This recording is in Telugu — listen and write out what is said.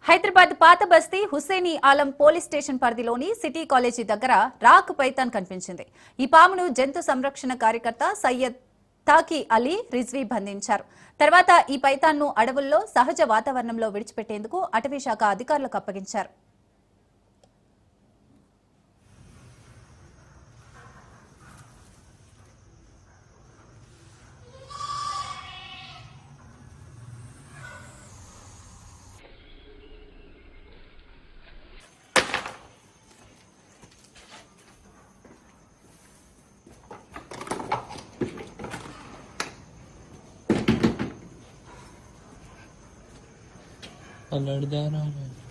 హైదరాబాద్ పాత బస్తీ హుస్సేనీ ఆలం పోలీస్ స్టేషన్ పరిధిలోని సిటీ కాలేజీ దగ్గర రాక్ పైథాన్ కనిపించింది. ఈ పామును జంతు సంరక్షణ కార్యకర్త సయ్యద్ తాకి అలీ రిజ్వీ బంధించారు. తర్వాత ఈ పైథాన్ను అడవుల్లో సహజ వాతావరణంలో విడిచిపెట్టేందుకు అటవీ శాఖ అధికారులకు అప్పగించారు. अलर्ट जा रहा हूँ।